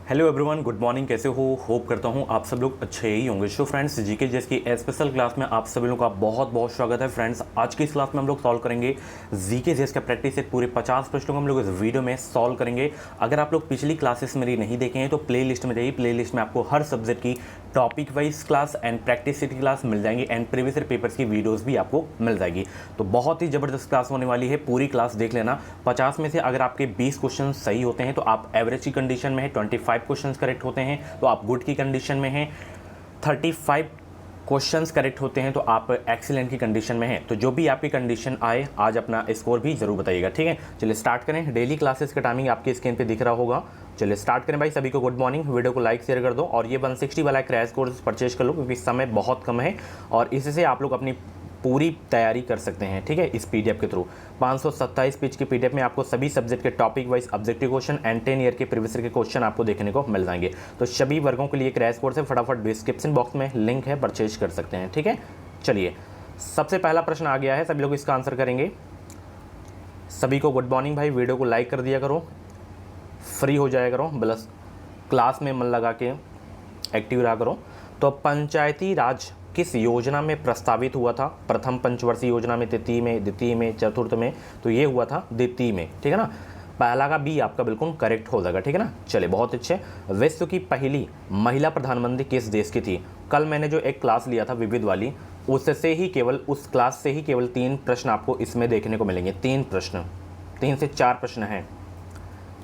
Hello everyone, good morning. कैसे हो? Hope करता हूँ आप सब लोग अच्छे ही होंगे। सो फ्रेंड्स, जीके जेस की स्पेशल क्लास में आप सभी लोगों का बहुत बहुत स्वागत है। फ्रेंड्स, आज की इस क्लास में हम लोग सॉल्व करेंगे जीके जेस का प्रैक्टिस सेट। पूरे 50 प्रश्नों को हम लोग इस वीडियो में सॉल्व करेंगे। अगर आप लोग पिछली क्लासेस मेरी नहीं देखे हैं तो प्ले लिस्ट में जाइए। प्ले लिस्ट में आपको हर सब्जेक्ट की topic wise class and practice set की क्लास मिल जाएंगी एंड प्रीवियस ईयर पेपर्स की वीडियोस भी आपको मिल जाएगी। तो बहुत ही जबरदस्त क्लास होने वाली है, पूरी क्लास देख लेना। 50 में से अगर आपके 20 क्वेश्चन सही होते हैं तो आप एवरेज की कंडीशन में है, 25 क्वेश्चन करेक्ट होते हैं तो आप गुड की कंडीशन में हैं, 35 क्वेश्चंस करेक्ट होते हैं तो आप एक्सीलेंट की कंडीशन में हैं। तो जो भी आपकी कंडीशन आए, आज अपना स्कोर भी जरूर बताइएगा, ठीक है। चलिए स्टार्ट करें। डेली क्लासेस का टाइमिंग आपकी स्क्रीन पे दिख रहा होगा। चलिए स्टार्ट करें भाई। सभी को गुड मॉर्निंग। वीडियो को लाइक शेयर कर दो और ये 160 वाला क्रैश कोर्स परचेज कर लो क्योंकि समय बहुत कम है और इससे आप लोग अपनी पूरी तैयारी कर सकते हैं, ठीक है, इस पीडीएफ के थ्रू। 527 पेज के पीडीएफ में आपको सभी सब्जेक्ट के topic wise objective question and 10 year के प्रीवियस ईयर के क्वेश्चन आपको देखने को मिल जाएंगे। तो सभी वर्गों के लिए क्रैश कोर्स है, फटाफट डिस्क्रिप्शन बॉक्स में लिंक है, परचेज कर सकते हैं, ठीक है। चलिए सबसे पहला प्रश्न आ गया है, सभी लोग इसका आंसर करेंगे। सभी को गुड मॉर्निंग भाई। वीडियो को लाइक कर दिया करो, फ्री हो जाया करो, प्लस क्लास में मन लगा के एक्टिव रहा करो। तो पंचायती राज किस योजना में प्रस्तावित हुआ था? प्रथम पंचवर्षीय योजना में, तृतीय में, द्वितीय में, चतुर्थ में? तो ये हुआ था द्वितीय में, ठीक है ना। पहला का बी आपका बिल्कुल करेक्ट हो जाएगा, ठीक है ना। चलिए बहुत अच्छे। विश्व की पहली महिला प्रधानमंत्री किस देश की थी? कल मैंने जो एक क्लास लिया था विविध वाली, उससे ही केवल, उस क्लास से ही केवल 3 प्रश्न आपको इसमें देखने को मिलेंगे। 3 प्रश्न, 3 से 4 प्रश्न हैं।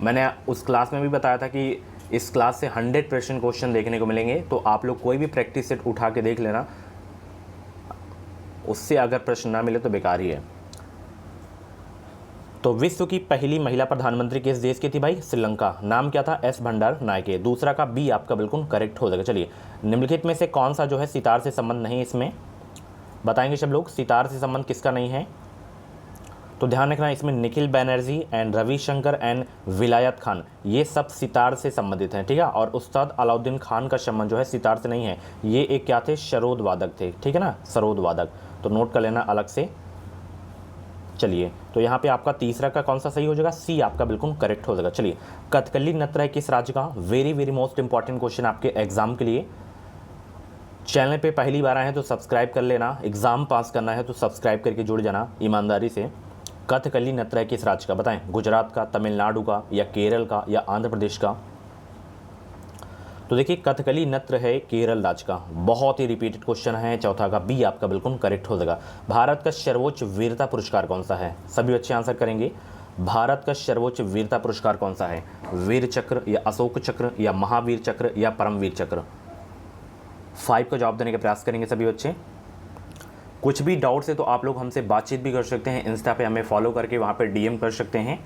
मैंने उस क्लास में भी बताया था कि इस क्लास से 100% क्वेश्चन देखने को मिलेंगे। तो आप लोग कोई भी प्रैक्टिस सेट उठा के देख लेना, उससे अगर प्रश्न ना मिले तो बेकार ही है। तो विश्व की पहली महिला प्रधानमंत्री किस देश की थी भाई? श्रीलंका। नाम क्या था? एस भंडार नायके। दूसरा का बी आपका बिल्कुल करेक्ट हो जाएगा। चलिए निम्नलिखित में से कौन सा जो है सितार से संबंध नहीं, इसमें बताएंगे सब लोग। सितार से संबंध किसका नहीं है? तो ध्यान रखना, इसमें निखिल बैनर्जी एंड रविशंकर एंड विलायत खान, ये सब सितार से संबंधित हैं, ठीक है। और उस्ताद अलाउद्दीन खान का संबंध जो है सितार से नहीं है। ये एक क्या थे? सरोद वादक थे, ठीक है ना, सरोद वादक। तो नोट कर लेना अलग से। चलिए तो यहाँ पे आपका तीसरा का कौन सा सही हो जाएगा? सी आपका बिल्कुल करेक्ट हो जाएगा। चलिए कथकली नृत्य है किस राज्य का? Very very most important question आपके एग्जाम के लिए। चैनल पे पहली बार आए हैं तो सब्सक्राइब कर लेना, एग्जाम पास करना है तो सब्सक्राइब करके जुड़ जाना ईमानदारी से। कथकली नृत्य है किस राज्य का? बताएं। गुजरात का, तमिलनाडु का, या केरल का, या आंध्र प्रदेश का? तो देखिए कथकली नृत्य है केरल राज्य का। बहुत ही रिपीटेड क्वेश्चन है। चौथा का बी आपका बिल्कुल करेक्ट हो जाएगा। भारत का सर्वोच्च वीरता पुरस्कार कौन सा है? सभी बच्चे आंसर करेंगे। भारत का सर्वोच्च वीरता पुरस्कार कौन सा है? वीर चक्र, या अशोक चक्र, या महावीर चक्र, या परमवीर चक्र? 5 का जवाब देने का प्रयास करेंगे सभी बच्चे। कुछ भी डाउट्स है तो आप लोग हमसे बातचीत भी कर सकते हैं, इंस्टा पे हमें फॉलो करके वहाँ पे डीएम कर सकते हैं।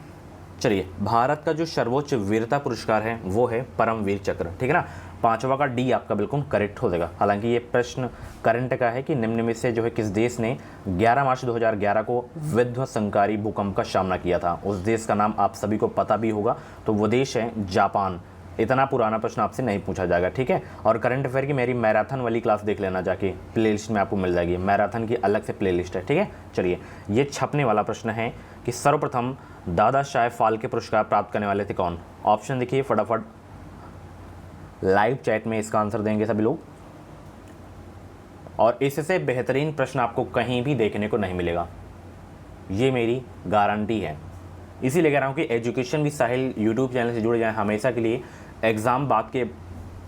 चलिए भारत का जो सर्वोच्च वीरता पुरस्कार है वो है परमवीर चक्र, ठीक है ना। 5वां का डी आपका बिल्कुल करेक्ट हो जाएगा। हालांकि ये प्रश्न करंट का है कि निम्न में से जो है किस देश ने 11 मार्च 2011 को विध्वंसकारी भूकंप का सामना किया था? उस देश का नाम आप सभी को पता भी होगा, तो वो देश है जापान। इतना पुराना प्रश्न आपसे नहीं पूछा जाएगा, ठीक है। और करंट अफेयर की मेरी मैराथन वाली क्लास देख लेना जाके, प्लेलिस्ट में आपको मिल जाएगी। मैराथन की अलग से प्लेलिस्ट है, ठीक है। चलिए ये छपने वाला प्रश्न है कि सर्वप्रथम दादा साहेब फाल्के पुरस्कार प्राप्त करने वाले थे कौन? ऑप्शन देखिए फटाफट, लाइव चैट में इसका आंसर देंगे सभी लोग। और इससे बेहतरीन प्रश्न आपको कहीं भी देखने को नहीं मिलेगा, ये मेरी गारंटी है। इसीलिए कह रहा हूँ कि education with Sahil YouTube channel से जुड़ जाएं हमेशा के लिए। एग्ज़ाम बाद के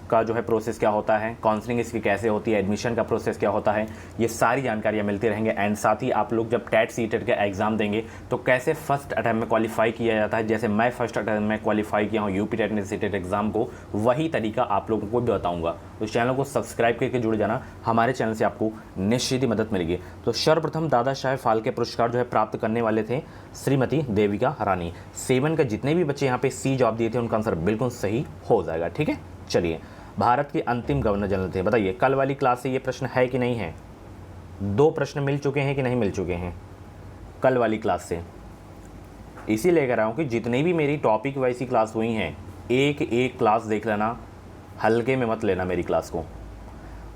का जो है प्रोसेस क्या होता है, काउंसलिंग इसकी कैसे होती है, एडमिशन का प्रोसेस क्या होता है, ये सारी जानकारियाँ मिलती रहेंगे। एंड साथ ही आप लोग जब टेट सीटेट का एग्ज़ाम देंगे तो कैसे फर्स्ट अटैम्प्ट में क्वालिफाई किया जाता है, जैसे मैं फर्स्ट अटैम्प्ट में क्वालिफाई किया हूँ यूपी टेट सीटेट एग्ज़ाम को, वही तरीका आप लोगों को भी बताऊँगा। तो चैनल को सब्सक्राइब करके जुड़ जाना, हमारे चैनल से आपको निश्चित ही मदद मिलेगी। तो सर्वप्रथम दादा साहेब फाल्के पुरस्कार जो है प्राप्त करने वाले थे श्रीमती देविका रानी। 7 का जितने भी बच्चे यहाँ पे सी जवाब दिए थे उनका आंसर बिल्कुल सही हो जाएगा, ठीक है। चलिए भारत के अंतिम गवर्नर जनरल थे, बताइए। कल वाली क्लास से ये प्रश्न है कि नहीं है? 2 प्रश्न मिल चुके हैं कि नहीं मिल चुके हैं कल वाली क्लास से? इसीलिए कह रहा हूँ कि जितनी भी मेरी टॉपिक वाइज क्लास हुई हैं, एक एक क्लास देख लेना, हल्के में मत लेना मेरी क्लास को।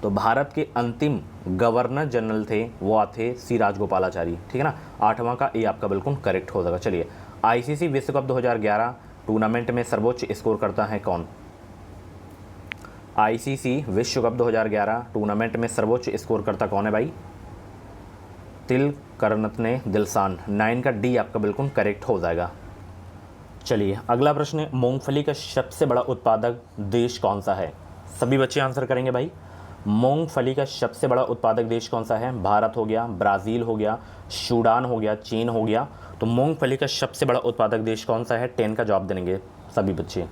तो भारत के अंतिम गवर्नर जनरल थे वो थे सी राजगोपालाचारी, ठीक है ना। 8वां का ए आपका बिल्कुल करेक्ट हो जाएगा। चलिए आईसीसी विश्व कप 2011 टूर्नामेंट में सर्वोच्च स्कोर करता है कौन? आईसीसी विश्व कप 2011 टूर्नामेंट में सर्वोच्च स्कोर करता कौन है भाई? तिलकरत्ने दिलशान। 9 का डी आपका बिल्कुल करेक्ट हो जाएगा। चलिए अगला प्रश्न, मूंगफली का सबसे बड़ा उत्पादक देश कौन सा है? सभी बच्चे आंसर करेंगे भाई। मूंगफली का सबसे बड़ा उत्पादक देश कौन सा है? भारत हो गया, ब्राज़ील हो गया, सूडान हो गया, चीन हो गया। तो मूंगफली का सबसे बड़ा उत्पादक देश कौन सा है? 10 का जवाब देंगे सभी बच्चे।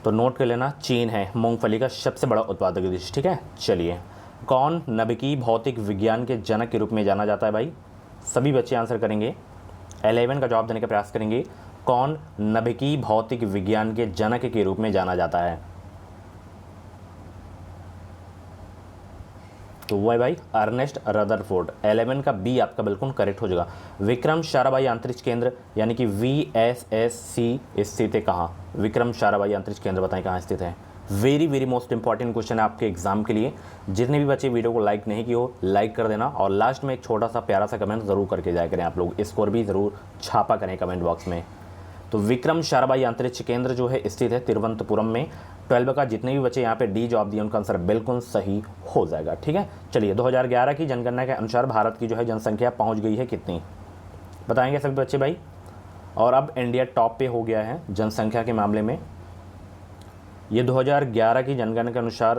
तो नोट कर लेना, चीन है मूंगफली का सबसे बड़ा उत्पादक देश। ठीक है, चलिए कौन नाभिकीय भौतिक विज्ञान के जनक के रूप में जाना जाता है भाई? सभी बच्चे आंसर करेंगे। 11 का जवाब देने का प्रयास करेंगे। कौन नाभिकीय भौतिक विज्ञान के जनक के रूप में जाना जाता है? तो वो है भाई अर्नेस्ट रदरफोर्ड। 11 का बी आपका बिल्कुल करेक्ट हो जाएगा। विक्रम साराभाई अंतरिक्ष केंद्र यानी कि VSSC स्थित है कहाँ? विक्रम साराभाई अंतरिक्ष केंद्र बताएं कहाँ स्थित है? वेरी मोस्ट इंपॉर्टेंट क्वेश्चन है आपके एग्जाम के लिए। जितने भी बच्चे वीडियो को लाइक नहीं किए हो लाइक कर देना, और लास्ट में एक छोटा सा प्यारा सा कमेंट जरूर करके जाया करें। आप लोग स्कोर भी जरूर छापा करें कमेंट बॉक्स में। तो विक्रम साराभाई अंतरिक्ष केंद्र जो है स्थित है तिरुवनंतपुरम में। 12 का जितने भी बच्चे यहाँ पे डी जवाब दिए उनका आंसर बिल्कुल सही हो जाएगा। ठीक है, चलिए 2011 की जनगणना के अनुसार भारत की जो है जनसंख्या पहुँच गई है कितनी? बताएंगे सभी बच्चे भाई। और अब इंडिया टॉप पे हो गया है जनसंख्या के मामले में। ये 2011 की जनगणना के अनुसार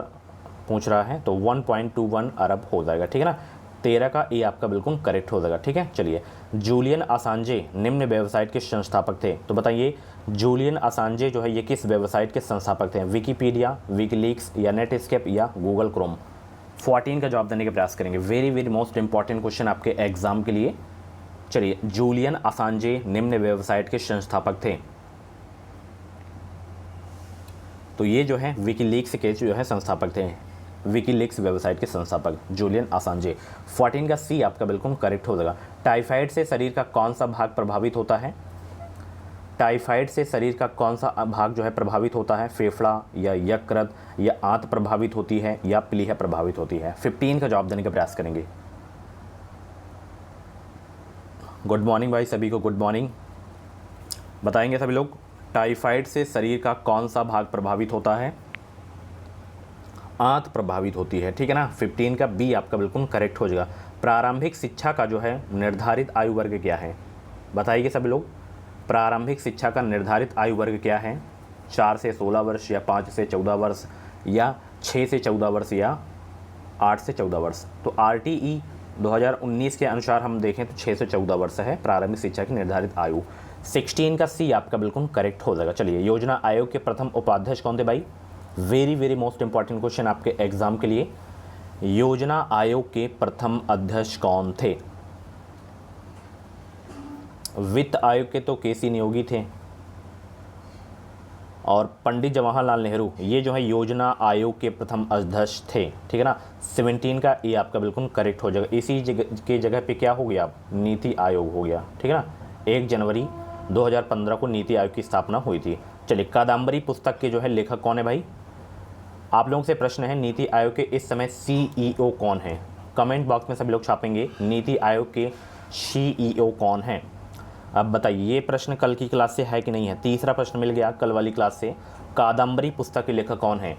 पूछ रहा है, तो 1.21 अरब हो जाएगा। ठीक है ना, 13 का ए आपका बिल्कुल करेक्ट हो जाएगा। ठीक है, चलिए जूलियन असांजे निम्न वेबसाइट के संस्थापक थे। तो बताइए जूलियन असांजे जो है ये किस वेबसाइट के संस्थापक थे? विकिपीडिया, विकीलीक्स या नेटस्केप या गूगल क्रोम? 14 का जवाब देने का प्रयास करेंगे। वेरी मोस्ट इंपॉर्टेंट क्वेश्चन आपके एग्जाम के लिए। चलिए जूलियन असांजे निम्न वेबसाइट के संस्थापक थे। तो ये जो है विकीलीक्स के जो है संस्थापक थे, विकीलीक्स वेबसाइट के संस्थापक जूलियन असांजे। 14 का सी आपका बिल्कुल करेक्ट हो जाएगा। टाइफाइड से शरीर का कौन सा भाग प्रभावित होता है? टाइफाइड से शरीर का कौन सा भाग जो है प्रभावित होता है? फेफड़ा या यकृत या आंत प्रभावित होती है या प्लीहा प्रभावित होती है? 15 का जवाब देने का प्रयास करेंगे। गुड मॉर्निंग भाई सभी को, गुड मॉर्निंग। बताएंगे सभी लोग टाइफाइड से शरीर का कौन सा भाग प्रभावित होता है? आंत प्रभावित होती है। ठीक है ना, 15 का बी आपका बिल्कुल करेक्ट हो जाएगा। प्रारंभिक शिक्षा का जो है निर्धारित आयु वर्ग क्या है? बताइए सभी लोग, प्रारंभिक शिक्षा का निर्धारित आयु वर्ग क्या है? 4 से 16 वर्ष या 5 से 14 वर्ष या 6 से 14 वर्ष या 8 से 14 वर्ष? तो RTE 2019 के अनुसार हम देखें तो 6 से 14 वर्ष है प्रारंभिक शिक्षा की निर्धारित आयु। 16 का सी आपका बिल्कुल करेक्ट हो जाएगा। चलिए योजना आयोग के प्रथम उपाध्यक्ष कौन थे भाई? वेरी मोस्ट इंपॉर्टेंट क्वेश्चन आपके एग्जाम के लिए। योजना आयोग के प्रथम अध्यक्ष कौन थे? वित्त आयोग के तो KC नियोगी थे, और पंडित जवाहरलाल नेहरू ये जो है योजना आयोग के प्रथम अध्यक्ष थे। ठीक है ना, 17 का ए आपका बिल्कुल करेक्ट हो जाएगा। इसी के जगह पे क्या हो गया? नीति आयोग हो गया। ठीक है ना, 1 जनवरी 2015 को नीति आयोग की स्थापना हुई थी। चलिए कादम्बरी पुस्तक के जो है लेखक कौन है भाई? आप लोगों से प्रश्न है नीति आयोग के इस समय CEO कौन है? कमेंट बॉक्स में सभी लोग छापेंगे नीति आयोग के CEO कौन है। अब बताइए ये प्रश्न कल की क्लास से है कि नहीं है? तीसरा प्रश्न मिल गया कल वाली क्लास से। कादम्बरी पुस्तक के लेखक कौन है?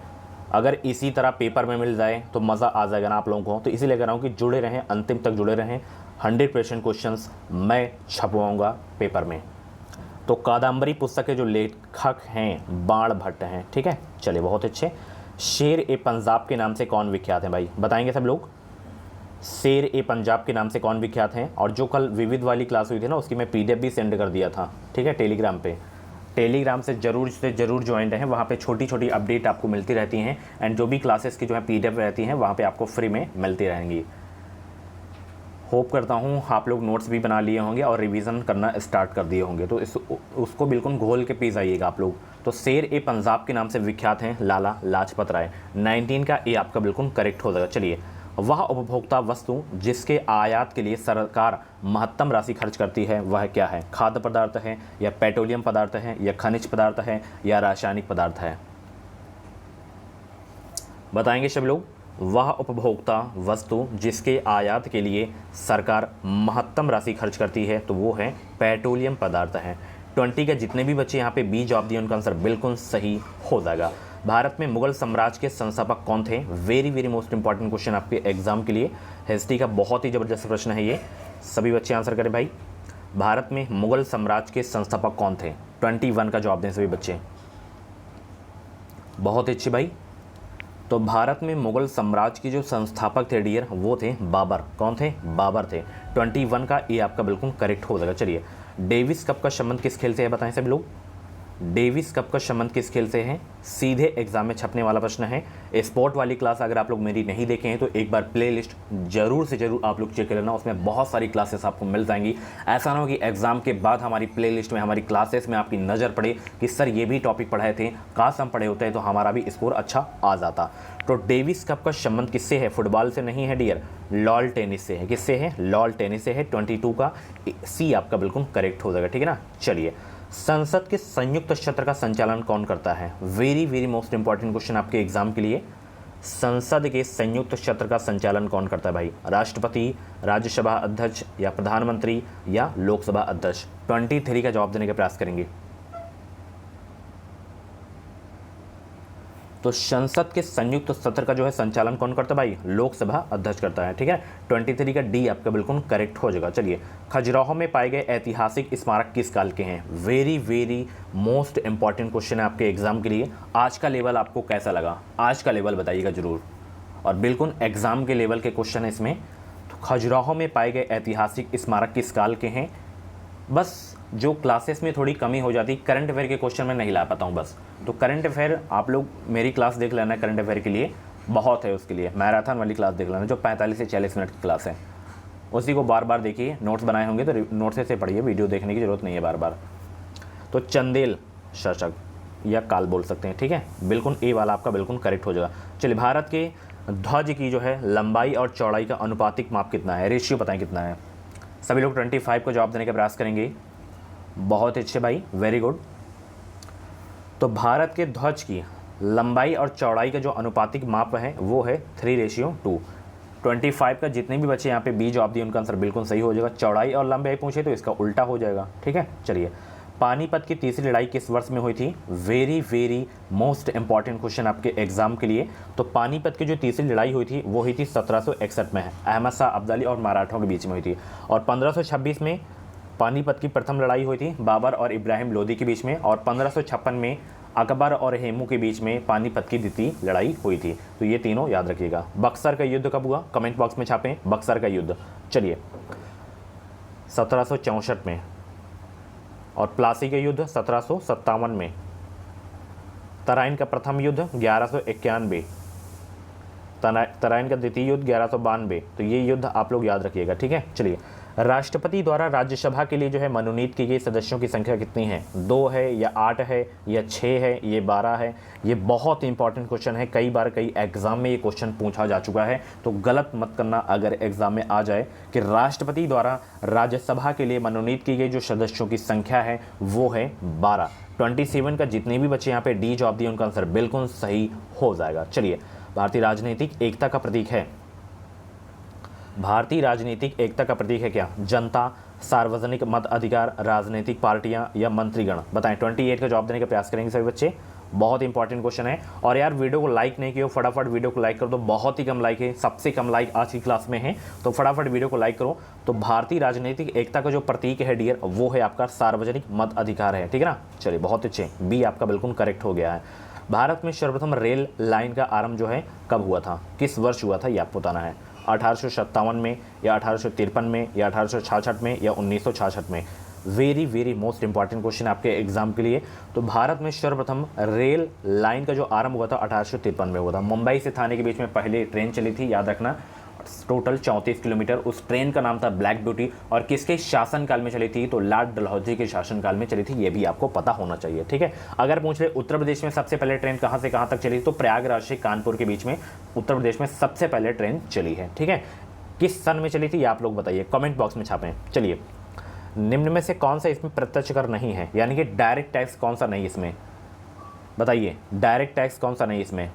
अगर इसी तरह पेपर में मिल जाए तो मज़ा आ जाएगा ना आप लोगों को। तो इसीलिए कह रहा हूँ कि जुड़े रहें, अंतिम तक जुड़े रहें। 100% क्वेश्चंस मैं छपवाऊँगा पेपर में। तो कादम्बरी पुस्तक के जो लेखक हैं बाण भट्ट हैं। ठीक है, चलिए बहुत अच्छे। शेर-ए-पंजाब के नाम से कौन विख्यात हैं भाई? बताएंगे सब लोग। शेर-ए-पंजाब के नाम से कौन विख्यात हैं? और जो कल विविध वाली क्लास हुई थी ना उसकी मैं PDF भी सेंड कर दिया था। ठीक है, टेलीग्राम पे। टेलीग्राम से ज़रूर ज्वाइन रहें, वहाँ पे छोटी छोटी अपडेट आपको मिलती रहती हैं। एंड जो भी क्लासेस की जो है PDF रहती हैं वहाँ पे आपको फ्री में मिलती रहेंगी। होप करता हूँ आप लोग नोट्स भी बना लिए होंगे और रिवीजन करना स्टार्ट कर दिए होंगे। तो उसको बिल्कुल घोल के पी जाइएगा आप लोग। तो शेर-ए-पंजाब के नाम से विख्यात हैं लाला लाजपत राय। 19 का ए आपका बिल्कुल करेक्ट हो जाएगा। चलिए वह उपभोक्ता वस्तु जिसके आयात के लिए सरकार महत्तम राशि खर्च करती है वह क्या है? खाद्य पदार्थ है या पेट्रोलियम पदार्थ है या खनिज पदार्थ है या रासायनिक पदार्थ है? बताएंगे सब लोग। वह उपभोक्ता वस्तु जिसके आयात के लिए सरकार महत्तम राशि खर्च करती है तो वो है पेट्रोलियम पदार्थ है। 20 के जितने भी बच्चे यहाँ पे बी जवाब दिए उनका आंसर बिल्कुल सही हो जाएगा। भारत में मुगल साम्राज्य के संस्थापक कौन थे? Very very most important question आपके एग्जाम के लिए, हिस्ट्री का बहुत ही ज़बरदस्त प्रश्न है ये, सभी बच्चे आंसर करें भाई। भारत में मुगल साम्राज्य के संस्थापक कौन थे? 21 का जवाब दें सभी बच्चे, बहुत अच्छे भाई। तो भारत में मुगल साम्राज्य के जो संस्थापक थे डियर, वो थे बाबर। कौन थे? बाबर थे। 21 का ये आपका बिल्कुल करेक्ट हो जाएगा। चलिए, डेविस कप का संबंध किस खेल से है बताएं सभी लोग? डेविस कप का संबंध किस खेल से है? सीधे एग्जाम में छपने वाला प्रश्न है। स्पोर्ट वाली क्लास अगर आप लोग मेरी नहीं देखे हैं तो एक बार प्लेलिस्ट जरूर से जरूर आप लोग चेक कर लेना, उसमें बहुत सारी क्लासेस आपको मिल जाएंगी। ऐसा ना हो कि एग्जाम के बाद हमारी प्लेलिस्ट में, हमारी क्लासेस में आपकी नज़र पड़े कि सर ये भी टॉपिक पढ़ाए थे, काश हम पढ़े होते हैं तो हमारा भी स्कोर अच्छा आ जाता। तो डेविस कप का संबंध किससे है? फुटबॉल से नहीं है डियर, लॉन टेनिस से है। किससे है? लॉन टेनिस से है। 22 का सी आपका बिल्कुल करेक्ट हो जाएगा, ठीक है ना। चलिए, संसद के संयुक्त सत्र का संचालन कौन करता है? Very very most important question आपके एग्जाम के लिए। संसद के संयुक्त सत्र का संचालन कौन करता है भाई? राष्ट्रपति, राज्यसभा अध्यक्ष या प्रधानमंत्री या लोकसभा अध्यक्ष? 23 का जवाब देने का प्रयास करेंगे। तो संसद के संयुक्त सत्र का जो है संचालन कौन करता है भाई? लोकसभा अध्यक्ष करता है, ठीक है। 23 का डी आपका बिल्कुल करेक्ट हो जाएगा। चलिए, खजुराहो में पाए गए ऐतिहासिक स्मारक किस काल के हैं? Very very most important question है आपके एग्जाम के लिए। आज का लेवल आपको कैसा लगा? आज का लेवल बताइएगा जरूर, और बिल्कुल एग्जाम के लेवल के क्वेश्चन है इसमें। तो खजुराहो में पाए गए ऐतिहासिक स्मारक किस काल के हैं? बस जो क्लासेस में थोड़ी कमी हो जाती, करंट अफेयर के क्वेश्चन में नहीं ला पाता हूँ बस। तो करंट अफेयर आप लोग मेरी क्लास देख लेना, करंट अफेयर के लिए बहुत है, उसके लिए मैराथन वाली क्लास देख लेना जो 45 से 40 मिनट की क्लास है, उसी को बार बार देखिए। नोट्स बनाए होंगे तो नोट्स से पढ़िए, वीडियो देखने की ज़रूरत नहीं है बार बार। तो चंदेल शासक या काल बोल सकते हैं, ठीक है। बिल्कुल ए वाला आपका बिल्कुल करेक्ट हो जाएगा। चलिए, भारत के ध्वज की जो है लंबाई और चौड़ाई का अनुपातिक माप कितना है? रेशियो बताएं कितना है? सभी लोग 25 को जवाब देने का प्रयास करेंगे। बहुत अच्छे भाई, वेरी गुड। तो भारत के ध्वज की लंबाई और चौड़ाई का जो अनुपातिक माप है वो है 3:2। 25 का जितने भी बच्चे यहाँ पे बी जवाब दिए उनका आंसर बिल्कुल सही हो जाएगा। चौड़ाई और लंबाई पूछे तो इसका उल्टा हो जाएगा, ठीक है। चलिए, पानीपत की तीसरी लड़ाई किस वर्ष में हुई थी? Very very most important question आपके एग्जाम के लिए। तो पानीपत की जो तीसरी लड़ाई हुई थी वो हुई थी 1761 में, अहमद शाह अब्दाली और मराठों के बीच में हुई थी। और 1526 में पानीपत की प्रथम लड़ाई हुई थी बाबर और इब्राहिम लोदी के बीच में। और 1556 में अकबर और हेमू के बीच में पानीपत की द्वितीय लड़ाई हुई थी। तो ये तीनों याद रखिएगा। बक्सर का युद्ध कब हुआ? कमेंट बॉक्स में छापें बक्सर का युद्ध। चलिए, 1764 में। और प्लासी का युद्ध 1757 में। तराइन का प्रथम युद्ध 1191, तराइन का द्वितीय युद्ध 1192। तो ये युद्ध आप लोग याद रखिएगा, ठीक है। चलिए, राष्ट्रपति द्वारा राज्यसभा के लिए जो है मनोनीत की गई सदस्यों की संख्या कितनी है? 2 है या 8 है या 6 है, ये 12 है? ये बहुत इंपॉर्टेंट क्वेश्चन है, कई बार कई एग्जाम में ये क्वेश्चन पूछा जा चुका है, तो गलत मत करना अगर एग्जाम में आ जाए कि राष्ट्रपति द्वारा राज्यसभा के लिए मनोनीत की गई जो सदस्यों की संख्या है वो है 12। 27 का जितने भी बच्चे यहाँ पे डी जवाब दिए उनका आंसर बिल्कुल सही हो जाएगा। चलिए, भारतीय राजनीतिक एकता का प्रतीक है। भारतीय राजनीतिक एकता का प्रतीक है क्या? जनता, सार्वजनिक मत अधिकार, राजनीतिक पार्टियां या मंत्रीगण? बताएं। 28 का जवाब देने का प्रयास करेंगे सभी बच्चे। बहुत इंपॉर्टेंट क्वेश्चन है। और यार वीडियो को लाइक नहीं किया, फटाफट वीडियो को लाइक कर दो। बहुत ही कम लाइक है, सबसे कम लाइक आज की क्लास में है, तो फटाफट वीडियो को लाइक करो। तो भारतीय राजनीतिक एकता का जो प्रतीक है डियर वो है आपका सार्वजनिक मत अधिकार है, ठीक है ना। चलिए, बहुत अच्छे, बी आपका बिल्कुल करेक्ट हो गया है। भारत में सर्वप्रथम रेल लाइन का आरंभ जो है कब हुआ था? किस वर्ष हुआ था ये आपको बताना है। 1857 में या 1853 में या 1866 में या 1966 में? Very very most important question आपके एग्जाम के लिए। तो भारत में सर्वप्रथम रेल लाइन का जो आरंभ हुआ था 1853 में हुआ था। मुंबई से थाने के बीच में पहले ट्रेन चली थी, याद रखना, टोटल 34 किलोमीटर। उस ट्रेन का नाम था ब्लैक ब्यूटी। और किसके शासनकाल में चली थी? तो लॉर्ड डलहौजी के शासनकाल में चली थी, ये भी आपको पता होना चाहिए, ठीक है। अगर पूछ ले उत्तर प्रदेश में सबसे पहले ट्रेन कहाँ से कहाँ तक चली, तो प्रयागराज से कानपुर के बीच में उत्तर प्रदेश में सबसे पहले ट्रेन चली है, ठीक है। किस सन में चली थी ये आप लोग बताइए, कमेंट बॉक्स में छापें। चलिए, निम्न में से कौन सा इसमें प्रत्यक्ष कर नहीं है, यानी कि डायरेक्ट टैक्स कौन सा नहीं इसमें? बताइए, डायरेक्ट टैक्स कौन सा नहीं इसमें?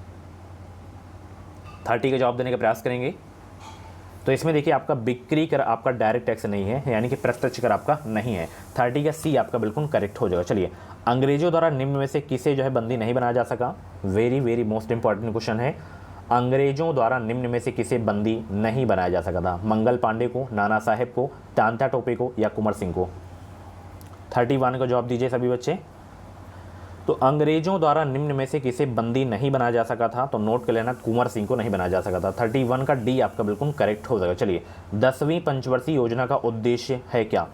30 का जवाब देने का प्रयास करेंगे। तो इसमें देखिए, आपका बिक्री कर आपका डायरेक्ट टैक्स नहीं है, यानी कि प्रत्यक्ष कर आपका नहीं है। 30 का सी आपका बिल्कुल करेक्ट हो जाएगा। चलिए, अंग्रेजों द्वारा निम्न में से किसे जो है बंदी नहीं बनाया जा सका? Very very most important question है। अंग्रेजों द्वारा निम्न में से किसे बंदी नहीं बनाया जा सका था? मंगल पांडे को, नाना साहेब को, तांता टोपे को या कुंवर सिंह को? 31 का जवाब दीजिए सभी बच्चे। तो अंग्रेजों द्वारा निम्न में से किसे बंदी नहीं बनाया जा सका था? तो नोट कर लेना, कुंवर सिंह को नहीं बनाया जा सका था। 31 का डी आपका बिल्कुल करेक्ट हो जाएगा। चलिए, 10वीं पंचवर्षीय योजना का उद्देश्य है क्या?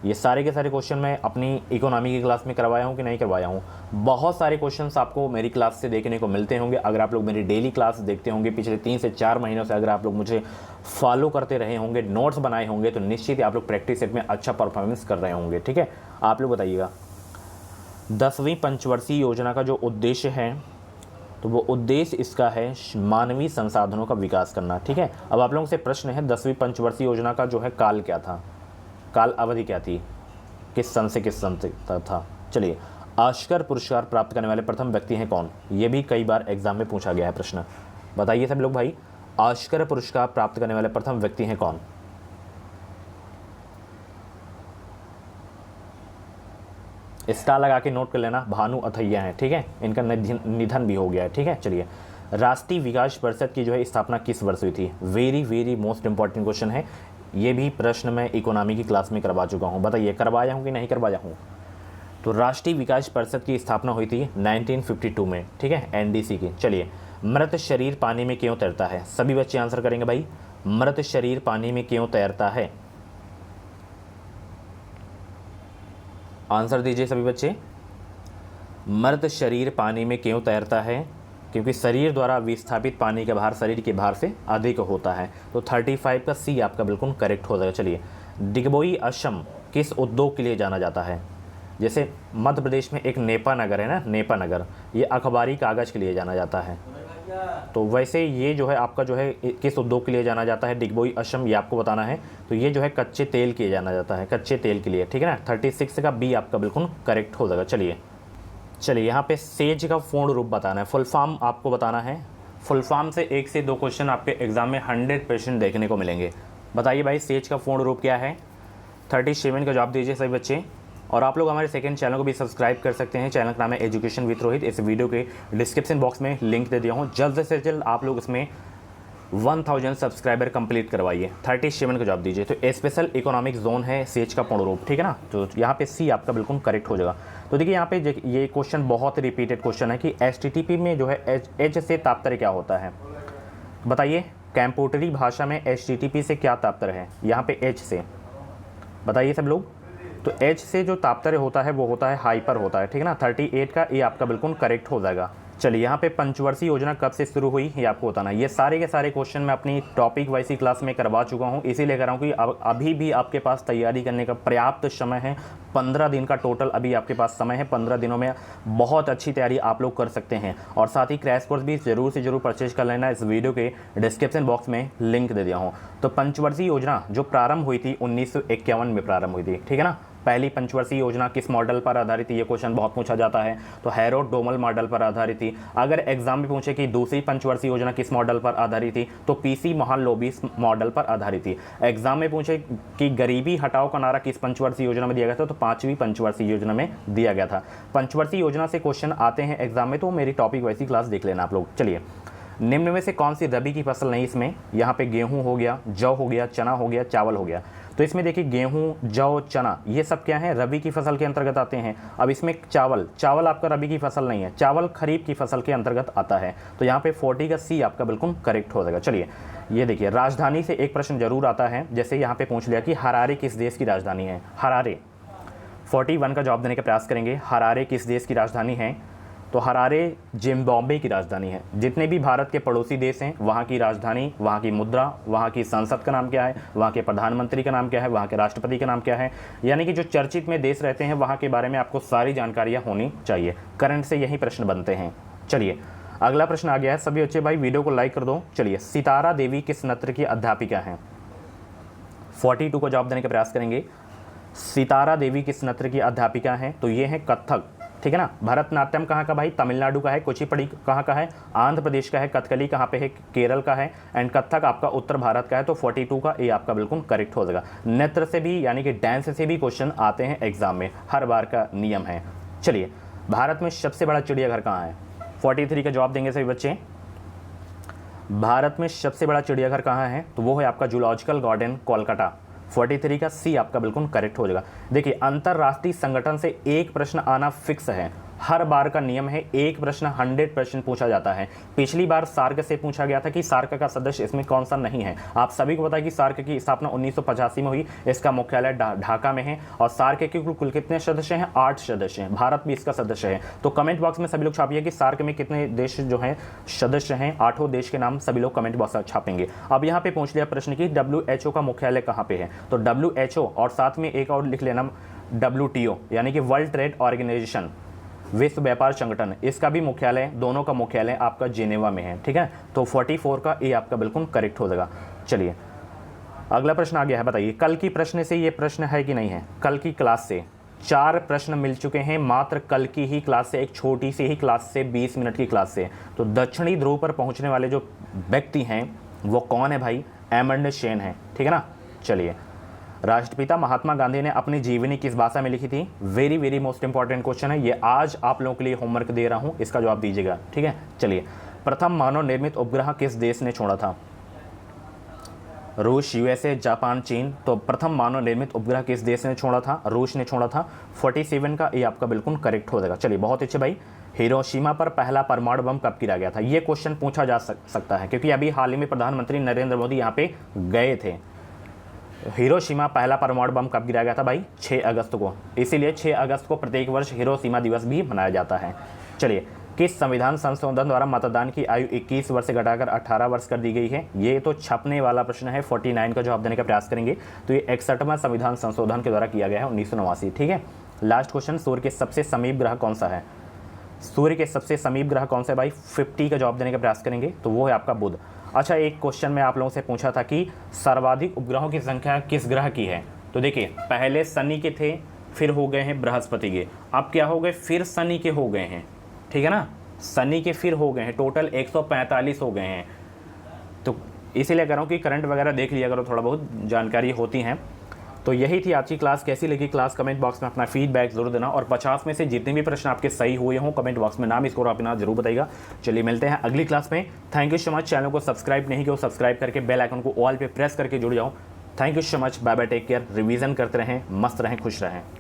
ये सारे के सारे क्वेश्चन मैं अपनी इकोनॉमी की क्लास में करवाया हूँ कि नहीं करवाया हूँ? बहुत सारे क्वेश्चंस आपको मेरी क्लास से देखने को मिलते होंगे। अगर आप लोग मेरी डेली क्लास देखते होंगे पिछले 3 से 4 महीनों से, अगर आप लोग मुझे फॉलो करते रहे होंगे, नोट्स बनाए होंगे, तो निश्चित ही आप लोग प्रैक्टिस सेट में अच्छा परफॉर्मेंस कर रहे होंगे। ठीक है, आप लोग बताइएगा 10वीं पंचवर्षीय योजना का जो उद्देश्य है, तो वो उद्देश्य इसका है मानवीय संसाधनों का विकास करना। ठीक है, अब आप लोगों से प्रश्न है 10वीं पंचवर्षीय योजना का जो है काल क्या था, काल अवधि क्या थी, किस सन से किस सन तक था? चलिए, ऑस्कर पुरस्कार प्राप्त करने वाले प्रथम व्यक्ति हैं कौन? ये भी कई बार एग्जाम में पूछा गया है प्रश्न। बताइए सब लोग भाई, ऑस्कर पुरस्कार प्राप्त करने वाले प्रथम व्यक्ति हैं कौन? स्टार लगा के नोट कर लेना, भानु अथैया हैं। ठीक है, इनका निधन भी हो गया है। ठीक है, चलिए, राष्ट्रीय विकास परिषद की जो है स्थापना किस वर्ष हुई थी? Very very most important question है। ये भी प्रश्न मैं इकोनॉमी की क्लास में करवा चुका हूँ। बताइए करवाया हूँ कि नहीं करवाया हूँ? तो राष्ट्रीय विकास परिषद की स्थापना हुई थी 1952 में। ठीक है, एनडीसी की। चलिए, मृत शरीर पानी में क्यों तैरता है? सभी बच्चे आंसर करेंगे भाई, मृत शरीर पानी में क्यों तैरता है? आंसर दीजिए सभी बच्चे, मृत शरीर पानी में क्यों तैरता है? क्योंकि शरीर द्वारा विस्थापित पानी का भार शरीर के भार से अधिक होता है। तो 35 का सी आपका बिल्कुल करेक्ट हो जाएगा। चलिए, दिग्बोई असम किस उद्योग के लिए जाना जाता है? जैसे मध्य प्रदेश में एक नेपा नगर है ना, नेपा नगर, ये अखबारी कागज़ के लिए जाना जाता है। तो वैसे ये जो है आपका जो है किस उद्योग के लिए जाना जाता है? दिग्बोई असम, ये आपको बताना है। तो ये जो है कच्चे तेल के लिए जाना जाता है, कच्चे तेल के लिए। ठीक है ना, 36 का बी आपका बिल्कुल करेक्ट हो जाएगा। चलिए, यहाँ पे सेज का पूर्ण रूप बताना है, फुल फॉर्म आपको बताना है। फुल फॉर्म से 1 से 2 क्वेश्चन आपके एग्जाम में 100% देखने को मिलेंगे। बताइए भाई, सेज का पूर्ण रूप क्या है? 37 का जवाब दीजिए सभी बच्चे। और आप लोग हमारे सेकंड चैनल को भी सब्सक्राइब कर सकते हैं। चैनल का नाम है एजुकेशन विद रोहित। इस वीडियो के डिस्क्रिप्शन बॉक्स में लिंक दे दिया हूँ। जल्द से जल्द आप लोग इसमें 1000 सब्सक्राइबर कंप्लीट करवाइए। 37 का जवाब दीजिए। तो स्पेशल इकोनॉमिक जोन है सेज का पूर्ण रूप। ठीक है ना, तो यहाँ पे सी आपका बिल्कुल करेक्ट हो जाएगा। तो देखिए, यहाँ पे ये क्वेश्चन बहुत रिपीटेड क्वेश्चन है कि एचटीटीपी में जो है एच से तात्पर्य क्या होता है? बताइए, कंप्यूटरी भाषा में एचटीटीपी से क्या तात्पर्य है? यहाँ पे एच से बताइए सब लोग। तो एच से जो तात्पर्य होता है वो होता है हाइपर होता है। ठीक है ना, 38 का ए आपका बिल्कुल करेक्ट हो जाएगा। चलिए, यहाँ पे पंचवर्षीय योजना कब से शुरू हुई ये आपको बताना है। ये सारे के सारे क्वेश्चन मैं अपनी टॉपिक वाइज क्लास में करवा चुका हूँ, इसीलिए कर रहा हूँ कि अभी भी आपके पास तैयारी करने का पर्याप्त समय है। 15 दिन का टोटल अभी आपके पास समय है। 15 दिनों में बहुत अच्छी तैयारी आप लोग कर सकते हैं। और साथ ही क्रैश कोर्स भी जरूर से जरूर परचेज कर लेना। इस वीडियो के डिस्क्रिप्शन बॉक्स में लिंक दे दिया हूँ। तो पंचवर्षीय योजना जो प्रारंभ हुई थी 1951 में प्रारंभ हुई थी। ठीक है ना, पहली पंचवर्षीय योजना किस मॉडल पर आधारित थी? ये क्वेश्चन बहुत पूछा जाता है। तो हैरो डोमल मॉडल पर आधारित थी। अगर एग्जाम में पूछे कि दूसरी पंचवर्षीय योजना किस मॉडल पर आधारित थी, तो पीसी महालनोबिस मॉडल पर आधारित थी। एग्जाम में पूछे कि गरीबी हटाओ का नारा किस पंचवर्षीय योजना में दिया गया था, तो 5वीं पंचवर्षीय योजना में दिया गया था। पंचवर्षीय योजना से क्वेश्चन आते हैं एग्जाम में, तो मेरी टॉपिक वैसी क्लास देख लेना आप लोग। चलिए, निम्न में से कौन सी रबी की फसल नहीं? इसमें यहाँ पे गेहूं हो गया, जौ हो गया, चना हो गया, चावल हो गया। तो इसमें देखिए, गेहूं, जौ, चना ये सब क्या है? रबी की फसल के अंतर्गत आते हैं। अब इसमें चावल आपका रबी की फसल नहीं है, चावल खरीफ की फसल के अंतर्गत आता है। तो यहाँ पे 40 का सी आपका बिल्कुल करेक्ट हो जाएगा। चलिए, ये देखिए, राजधानी से एक प्रश्न जरूर आता है। जैसे यहाँ पे पूछ लिया कि हरारे किस देश की राजधानी है? हरारे 41 का जवाब देने का प्रयास करेंगे। हरारे किस देश की राजधानी है? तो हरारे जिम्बाब्वे की राजधानी है। जितने भी भारत के पड़ोसी देश हैं वहाँ की राजधानी, वहाँ की मुद्रा, वहाँ की संसद का नाम क्या है, वहाँ के प्रधानमंत्री का नाम क्या है, वहाँ के राष्ट्रपति का नाम क्या है, यानी कि जो चर्चित में देश रहते हैं वहाँ के बारे में आपको सारी जानकारियाँ होनी चाहिए। करंट से यही प्रश्न बनते हैं। चलिए, अगला प्रश्न आ गया है। सभी बच्चे भाई वीडियो को लाइक कर दो। चलिए, सितारा देवी किस नृत्य की अध्यापिका हैं? 42 को जवाब देने का प्रयास करेंगे। सितारा देवी किस नृत्य की अध्यापिका हैं? तो ये है कथक। ठीक है ना, भरतनाट्यम कहाँ का भाई? तमिलनाडु का है। कुचिपुड़ी कहाँ का है? आंध्र प्रदेश का है। कथकली कहाँ पे है? केरल का है। एंड कथक आपका उत्तर भारत का है। तो 42 का ए आपका बिल्कुल करेक्ट हो जाएगा। नृत्य से भी यानी कि डांस से भी क्वेश्चन आते हैं एग्जाम में, हर बार का नियम है। चलिए, भारत में सबसे बड़ा चिड़ियाघर कहाँ है? 43 का जवाब देंगे सभी बच्चे। भारत में सबसे बड़ा चिड़ियाघर कहाँ है? तो वो है आपका जूलॉजिकल गार्डन कोलकाता। 43 का सी आपका बिल्कुल करेक्ट हो जाएगा। देखिए, अंतर्राष्ट्रीय संगठन से एक प्रश्न आना फिक्स है, हर बार का नियम है, एक प्रश्न 100% पूछा जाता है। पिछली बार सार्क से पूछा गया था कि सार्क का सदस्य इसमें कौन सा नहीं है। आप सभी को पता है कि सार्क की स्थापना 1985 में हुई, इसका मुख्यालय ढाका में है, और सार्क के कुल कितने सदस्य हैं? 8 सदस्य हैं, भारत भी इसका सदस्य है। तो कमेंट बॉक्स में सभी लोग छापिए कि सार्क में कितने देश जो हैं सदस्य हैं। 8 देश के नाम सभी लोग कमेंट बॉक्स में छापेंगे। अब यहाँ पे पूछ लिया प्रश्न कि WHO का मुख्यालय कहाँ पे है? तो WHO और साथ में एक और लिख लेना WTO, यानी कि वर्ल्ड ट्रेड ऑर्गेनाइजेशन, विश्व व्यापार संगठन, इसका भी मुख्यालय, दोनों का मुख्यालय आपका जेनेवा में है। ठीक है, तो 44 का ए आपका बिल्कुल करेक्ट हो जाएगा। चलिए, अगला प्रश्न आ गया है, बताइए कल की प्रश्न से ये प्रश्न है कि नहीं है? कल की क्लास से 4 प्रश्न मिल चुके हैं, मात्र कल की ही क्लास से, एक छोटी सी ही क्लास से, 20 मिनट की क्लास से। तो दक्षिणी ध्रुव पर पहुंचने वाले जो व्यक्ति हैं वो कौन है भाई? अमर्त्य सेन है। ठीक है ना। चलिए, राष्ट्रपिता महात्मा गांधी ने अपनी जीवनी किस भाषा में लिखी थी? Very very most important question है ये, आज आप लोगों के लिए होमवर्क दे रहा हूं, इसका जवाब दीजिएगा। ठीक है, चलिए, प्रथम मानव निर्मित उपग्रह किस देश ने छोड़ा था? रूस, USA, जापान, चीन। तो प्रथम मानव निर्मित उपग्रह किस देश ने छोड़ा था? रूस ने छोड़ा था। 47 का ये आपका बिल्कुल करेक्ट हो जाएगा। चलिए, बहुत अच्छे भाई। हिरोशिमा पर पहला परमाणु बम कब गिरा गया था? ये क्वेश्चन पूछा जा सकता है, क्योंकि अभी हाल ही में प्रधानमंत्री नरेंद्र मोदी यहाँ पे गए थे। हिरोशिमा पहला परमाणु बम कब गिराया गया था भाई? 6 अगस्त को। इसीलिए 6 अगस्त को प्रत्येक वर्ष हिरोशिमा दिवस भी मनाया जाता है। चलिए, किस संविधान संशोधन द्वारा मतदान की आयु 21 वर्ष से घटाकर 18 वर्ष कर दी गई है? ये तो छपने वाला प्रश्न है, 49 का जवाब देने का प्रयास करेंगे। तो ये 61वां संविधान संशोधन के द्वारा किया गया है, 1989। ठीक है, लास्ट क्वेश्चन, सूर्य के सबसे समीप ग्रह कौन सा है? सूर्य के सबसे समीप ग्रह कौन सा है भाई? 50 का जवाब देने का प्रयास करेंगे, तो वो है आपका बुध। अच्छा, एक क्वेश्चन मैं आप लोगों से पूछा था कि सर्वाधिक उपग्रहों की संख्या किस ग्रह की है? तो देखिए, पहले शनि के थे, फिर हो गए हैं बृहस्पति के, अब क्या हो गए? फिर शनि के हो गए हैं। ठीक है ना, शनि के फिर हो गए हैं, टोटल 145 हो गए हैं। तो इसीलिए कह रहा हूँ कि करंट वगैरह देख लिया करो, थोड़ा बहुत जानकारी होती हैं। तो यही थी आज की क्लास। कैसी लगी क्लास कमेंट बॉक्स में अपना फीडबैक जरूर देना, और 50 में से जितने भी प्रश्न आपके सही हुए हों कमेंट बॉक्स में नाम स्कोर अपना जरूर बताइएगा। चलिए, मिलते हैं अगली क्लास में। Thank you so much. Channel को सब्सक्राइब नहीं किया, सब्सक्राइब करके बेल आइकन को ऑल पे प्रेस करके जुड़ जाओ। Thank you so much. Bye bye, take care. Revision करते रहें, मस्त रहें, खुश रहें।